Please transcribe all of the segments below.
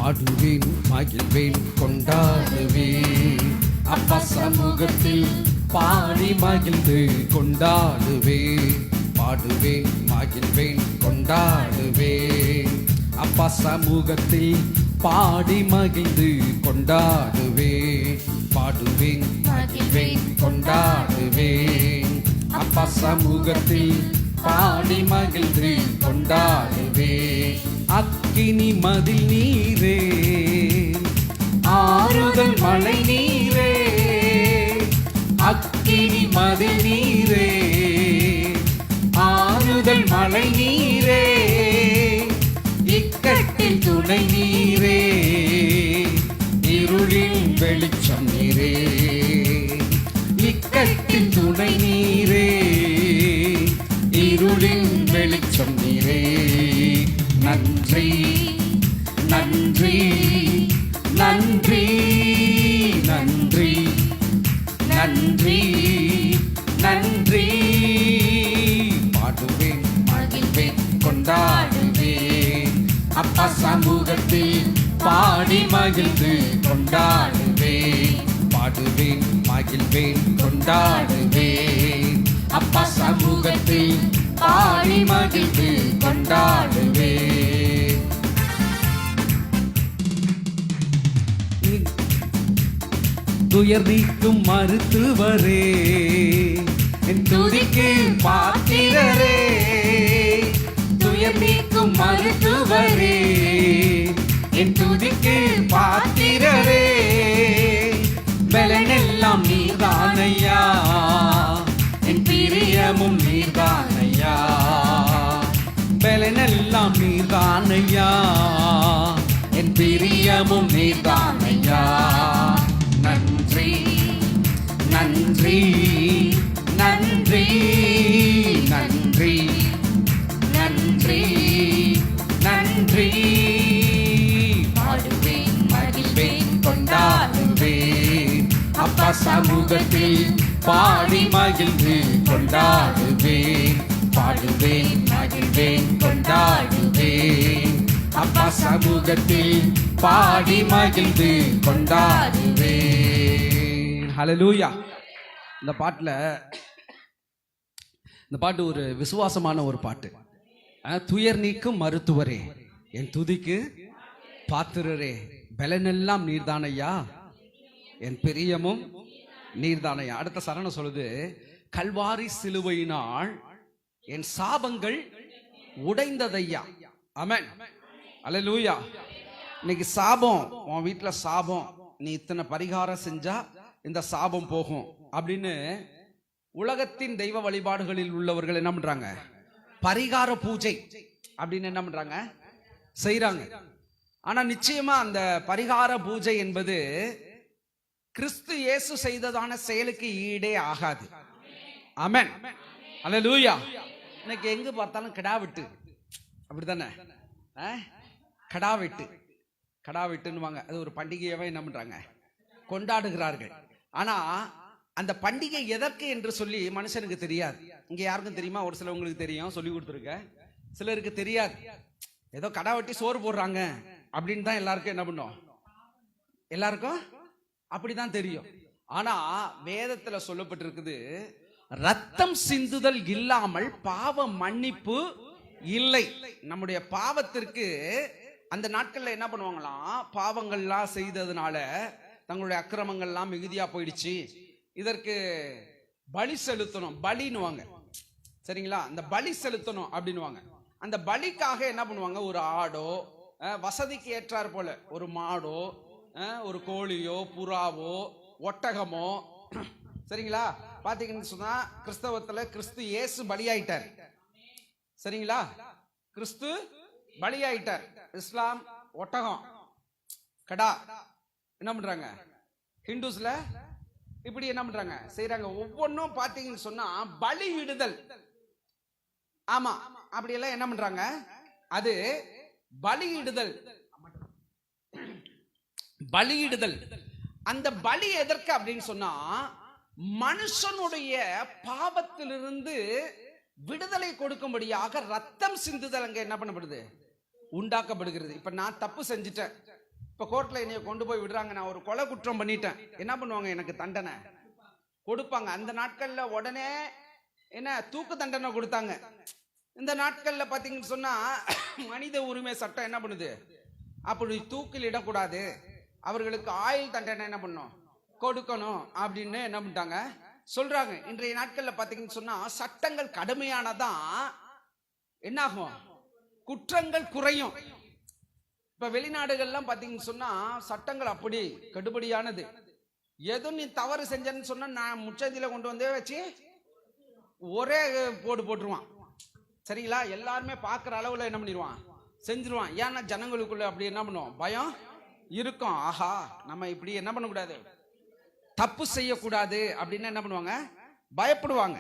பாடுவேன் மகிழ்வேன் கொண்டாடுவேன். அப்பா சமூகத்தில் பாடி மகிழ்ந்து கொண்டாடுவேன். பாடுவேன் மகிழ்வேன் கொண்டாடுவேன். அப்பா சமூகத்தில் பாடி மகிழ்ந்து கொண்டாடுவேன். பாடுவேன் மகிழ்வேன் கொண்டாடுவேன். அப்பா சமூகத்தில் பாடி மகிழ்ந்து கொண்டாடுவேன். அக்கினி மதில் நீரே, ஆறுதல் மழை நீரே. அக்கினி மதில் நீரே, ஆறுதல் மழை நீரே. இக்கட்டில் துணை நீரே, இருளில் வெளிச்சம் நீரே. இக்கட்டில் துணை நீரே, இருளின் வெளிச்சம் நீரே. நன்றி நன்றி நன்றி நன்றி நன்றி நன்றி. பாடுவேன் மகிழ்வேன் கொண்டாடுவேன். அப்பா சமூகத்தில் பாடி மகிழ்ந்து கொண்டாடுவேன். பாடுவேன் மகிழ்வேன் கொண்டாடுவேன். அப்பா சமூகத்தில் பாடி மகிழ்ந்து கொண்டாடுவேன். துயர் நீக்கும் மருத்துவரே, என் துதிக்கு பாத்திரரே. துயர் நீக்கும் மருத்துவரே, என் துதிக்கு பாத்திரரே. பலனெல்லாம் நீர்தானையா, என் பிரியமும் நீர்தானையா. பலனெல்லாம் நீர்தானையா, என் பிரியமும் நீர்தானையா. நன்றி நன்றி நன்றி நன்றி நன்றி நன்றி. பாடுவேன் மகிழ்வேன் கொண்டாடுவேன். அப்பா சமூகத்தில் பாடி மகிழ்ந்து கொண்டாடுவேன். பாடுவேன் மகிழ்வேன் கொண்டாடுவேன். அப்பா சமூகத்தில் பாடி மகிழ்ந்து கொண்டாடுவேன். ஹல்லேலூயா. இந்த பாட்டு ஒரு விசுவாசமான ஒரு பாட்டு. துயர் நீக்கும் மருத்துவரே, என் துதிக்கு பாத்திரரே. பலனெல்லாம் நீர்தானையா, என் பிரியமும் நீர்தானையா. அடுத்த சரணம் சொல்லுது, கல்வாரி சிலுவையினால் என் சாபங்கள் உடைந்ததையா. ஆமென். அல்லேலூயா. இன்னைக்கு சாபம், உன் வீட்டுல சாபம், நீ இத்தனை பரிகாரம் செஞ்சா இந்த சாபம் போகும் அப்படின்னு உலகத்தின் தெய்வ வழிபாடுகளில் உள்ளவர்கள் என்ன பண்றாங்க? பரிகார பூஜை அப்படின்னு என்ன பண்றாங்க? செய்யறாங்க. ஆனா நிச்சயமா அந்த பரிகார பூஜை என்பது கிறிஸ்து இயேசு செய்ததான செயலுக்கு ஈடே ஆகாது. ஆமென். அல்லேலூயா. இன்னைக்கு எங்க பார்த்தாலும் கிடா வெட்டு, அப்படித்தானே? கடா வெட்டுன்னுவாங்க. அது ஒரு பண்டிகையாவே என்ன பண்றாங்க? கொண்டாடுகிறார்கள். ஆனா அந்த பண்டிகை எதற்கு என்று சொல்லி மனுஷனுக்கு தெரியாது. இங்க யாருக்கும் தெரியுமா? ஒரு சிலவங்களுக்கு தெரியும், சொல்லி கொடுத்துருக்க. சிலருக்கு தெரியாது. ஏதோ கடா வெட்டி சோறு போடுறாங்க அப்படின்னு தான் எல்லாருக்கும் என்ன பண்ணும்? எல்லாருக்கும் அப்படிதான் தெரியும். ஆனா வேதத்துல சொல்லப்பட்டிருக்குது, ரத்தம் சிந்துதல் இல்லாமல் பாவ மன்னிப்பு இல்லை. நம்முடைய பாவத்திற்கு அந்த நாட்கள்ல என்ன பண்ணுவாங்களாம்? பாவங்கள்லாம் செய்ததுனால தங்களுடைய அக்கிரமங்கள்லாம் மிகுதியா போயிடுச்சு, இதற்கு பலி செலுத்தணும், பலின்னுவாங்க. சரிங்களா? அந்த பலி செலுத்தணும் அப்படின்னுவாங்க. அந்த பலிக்காக என்ன பண்ணுவாங்க? ஒரு ஆடோ, வசதிக்கு ஏற்றார் போல ஒரு மாடோ, ஒரு கோழியோ, புறாவோ, ஒட்டகமோ. சரிங்களா? பாத்தீங்கன்னு சொன்னா கிறிஸ்தவத்துல கிறிஸ்து இயேசு பலியாயிட்டார். சரிங்களா? கிறிஸ்து பலியாயிட்டார். இஸ்லாம் ஒட்டகம், கடா என்ன பண்றாங்க? ஹிந்துஸ்ல இப்படி என்ன பண்றாங்க? செய்யறாங்க. ஒவ்வொன்றும் பாத்தீங்கன்னு சொன்னா பலியிடுதல். ஆமா, அப்படி எல்லாம் என்ன பண்றாங்க? அது பலியிடுதல். பலியிடுதல். அந்த பலி எதற்கு அப்படின்னு சொன்னா, மனுஷனுடைய பாவத்திலிருந்து விடுதலை கொடுக்கும்படியாக ரத்தம் சிந்துதல் அங்க என்ன பண்ணப்படுது? உண்டாக்கப்படுகிறது. இப்ப நான் தப்பு செஞ்சுட்டேன், இப்போ கோர்ட்டில் என்னைய கொண்டு போய் விடுறாங்க, நான் ஒரு கொலை குற்றம் பண்ணிட்டேன், என்ன பண்ணுவாங்க? எனக்கு தண்டனை கொடுப்பாங்க. அந்த நாட்களில் உடனே என்ன தூக்கு தண்டனை கொடுத்தாங்க. இந்த நாட்களில் பார்த்தீங்கன்னு சொன்னால் மனித உரிமை சட்டம் என்ன பண்ணுது? அப்படி தூக்கில் இடக்கூடாது, அவர்களுக்கு ஆயுள் தண்டனை என்ன பண்ணும் கொடுக்கணும் அப்படின்னு என்ன பண்ணிட்டாங்க சொல்றாங்க. இன்றைய நாட்களில் பார்த்தீங்கன்னு சொன்னால் சட்டங்கள் கடுமையானதான் என்னாகும்? குற்றங்கள் குறையும். இப்ப வெளிநாடுகள்லாம் பாத்தீங்கன்னு சொன்னா சட்டங்கள் அப்படி கடுபடியானது. எதுவும் நீ தவறு செஞ்சன்னு சொன்னா நான் முச்சந்தில கொண்டு வந்தே வச்சு ஒரே போட்டுருவான். சரிங்களா? எல்லாருமே பார்க்குற அளவுல என்ன பண்ணிடுவான்? செஞ்சிருவான். ஏன்னா ஜனங்களுக்குள்ள அப்படி என்ன பண்ணுவோம்? பயம் இருக்கும். ஆஹா, நம்ம இப்படி என்ன பண்ணக்கூடாது, தப்பு செய்யக்கூடாது அப்படின்னு என்ன பண்ணுவாங்க? பயப்படுவாங்க.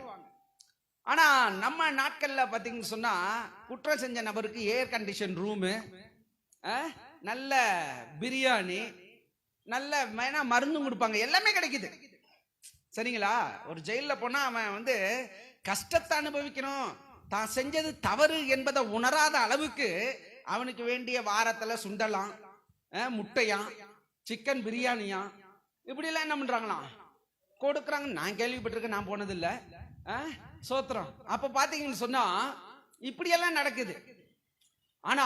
ஆனா நம்ம நாட்கள்ல பாத்தீங்கன்னு சொன்னா குற்றம் செஞ்ச நபருக்கு ஏர் கண்டிஷன் ரூமு, நல்ல பிரியாணி, நல்ல மருந்தும் கொடுப்பாங்க, எல்லாமே கிடைக்குது. சரிங்களா? ஒரு ஜெயில போனா அவன் கஷ்டத்தை அனுபவிக்கணும், தான் செஞ்சது தவறு என்பதை உணராத அளவுக்கு அவனுக்கு வேண்டிய வாரத்துல சுண்டலாம், முட்டையா, சிக்கன் பிரியாணியா, இப்படி எல்லாம் என்ன பண்றாங்களாம் கொடுக்குறாங்க. நான் கேள்விப்பட்டிருக்கேன், நான் போனதில்லை. சோத்திரம். அப்ப பாத்தீங்கன்னு சொன்னா இப்படியெல்லாம் நடக்குது. ஆனா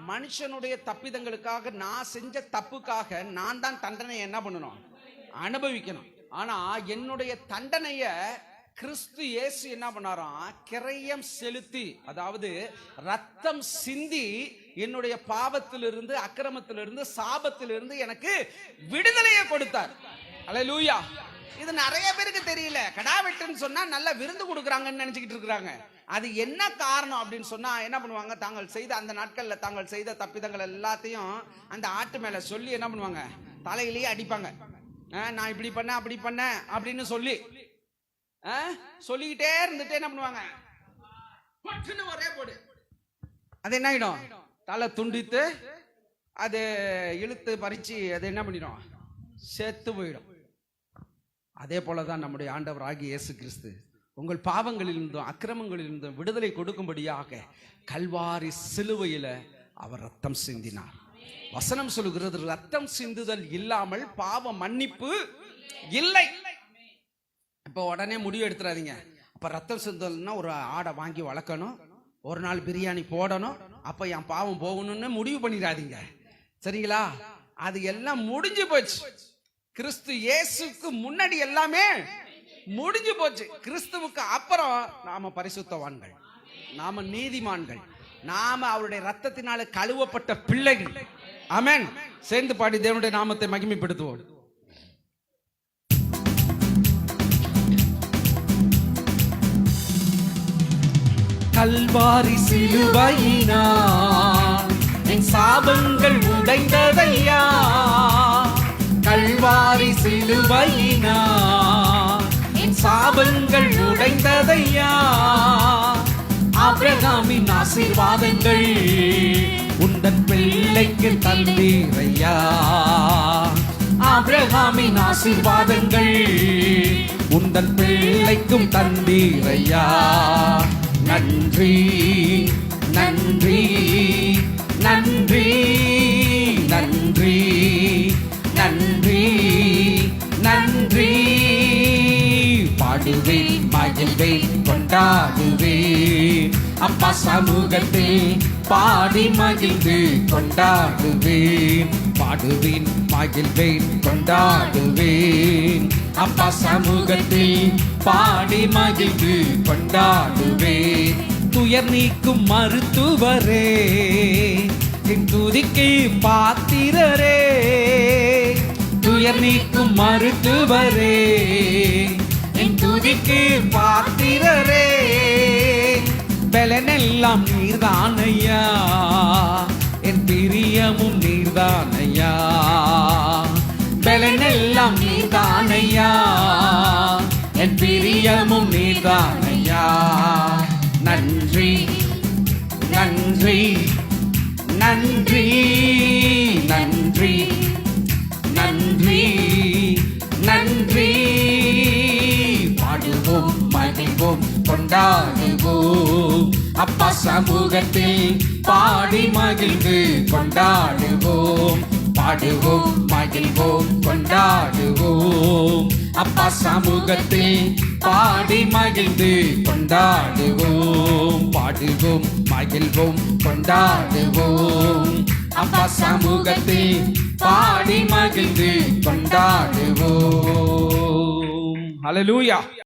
மனுஷனுடைய தப்பிதங்களுக்காக, நான் செஞ்ச தப்புக்காக நான் தான் தண்டனை என்ன பண்ணணும்? அனுபவிக்கணும். ஆனா என்னுடைய தண்டனைய கிறிஸ்து இயேசு என்ன பண்ணாராம்? கிரயம் செலுத்தி, அதாவது ரத்தம் சிந்தி என்னுடைய பாவத்திலிருந்து, அக்கிரமத்திலிருந்து, சாபத்திலிருந்து எனக்கு விடுதலையை கொடுத்தார். அல்லேலூயா. இது நிறைய பேருக்கு தெரியல. கடா வெட்டுன்னு சொன்னா நல்ல விருந்து கொடுக்குறாங்கன்னு நினைச்சுக்கிட்டு இருக்கிறாங்க. அது என்ன காரணம் அப்படின்னு சொன்னா என்ன பண்ணுவாங்க? தாங்கள் செய்த அந்த நாட்கள்ல தாங்கள் செய்த தப்பிதங்கள் எல்லாத்தையும் அந்த ஆட்டு மேல சொல்லி என்ன பண்ணுவாங்க? தலையிலேயே அடிப்பாங்க. நான் இப்படி பண்ண அப்படி பண்ண அப்படின்னு சொல்லி சொல்லிக்கிட்டே இருந்துட்டு என்ன பண்ணுவாங்க? ஒரே போடு. அது என்ன ஆயிடும்? தலை துண்டித்து அது இழுத்து பறிச்சு அது என்ன பண்ணிடும்? செத்து போயிடும். அதே போலதான் நம்முடைய ஆண்டவர் ஆகிய இயேசு கிறிஸ்து உங்கள் பாவங்களிலிருந்தும் அக்கிரமங்களிலிருந்தும் விடுதலை கொடுக்கும்படியாக கல்வாரி சிலுவையில அவர் ரத்தம் சிந்தினார். வசனம் சொல்லுகிறது, ரத்தம் சிந்துதல் இல்லாமல் பாவ மன்னிப்பு இல்லை. இப்போ உடனே முடிவு எடுத்துறாதீங்க. அப்ப ரத்தம் சிந்துதல்னா ஒரு ஆடை வாங்கி வளர்க்கணும், ஒரு நாள் பிரியாணி போடணும், அப்ப என் பாவம் போகணும்னு முடிவு பண்ணிடாதீங்க. சரிங்களா? அது எல்லாம் முடிஞ்சு போச்சு. கிறிஸ்து இயேசுக்கு முன்னாடி எல்லாமே முடிஞ்சு போச்சு. கிறிஸ்துவுக்கு அப்புறம் நாம பரிசுத்தவான்கள், நாம நீதிமான்கள், நாம அவருடைய ரத்தத்தினால கழுவப்பட்ட பிள்ளைகள். ஆமென். சேர்ந்து பாடி தேவனுடைய நாமத்தை மகிமைப்படுத்துவோம். கல்வாரி சிலுவையினால் என் சாபங்கள் உடைந்ததையா, கல்வாரி சிலுவையினால் என் சாபங்கள் உடைந்ததையா, ஆபிரகாமின் ஆசீர்வாதங்கள் உந்தன் பிள்ளைக்கு தந்தீரையா, ஆபிரகாமின் ஆசீர்வாதங்கள் உந்தன் பிள்ளைக்கும் தந்தீரையா. நன்றி நன்றி நன்றி நன்றி நன்றி நன்றி. பாடுவேன், மகிழ்வேன், கொண்டாடுவேன், அப்பா சமூகத்தில் பாடி மகிழ்ந்து கொண்டாடுவேன். பாடுவேன், மகிழ்வேன், கொண்டாடுவேன், அப்பா சமூகத்தில் பாடி மகிழ்ந்து கொண்டாடுவேன். துயர் நீக்கும் மருத்துவரே, என் துதிக்கு பாத்திரரே, துயர் நீக்கும் மருத்துவரே, என் துதிக்கு பாத்திரரே. பலனெல்லாம் நீர்தானையா, என் பிரியமும் நீர்தானையா, பலனெல்லாம் நீர்தானையா, என் பிரியமும் நீர்தானையா. நன்றி நன்றி நன்றி நன்றி நன்றி நன்றி. பாடுவோம், மகிழ்வோம், கொண்டாடுவோம், அப்பா சமூகத்தில் பாடி மகிழ்ந்து கொண்டாடுவோம். பாடுவோம் மகிழ்வோம் கொண்டாடுவோம். அப்பா சமூகத்தில் பாடி மகிழ்ந்து கொண்டாடுவோம். பாடுவோம் மகிழ்வோம் கொண்டாடுவோம். அப்பா சமூகத்தில் பாடி மகிழ்ந்து கொண்டாடுவோம். ஹல்லேலூயா.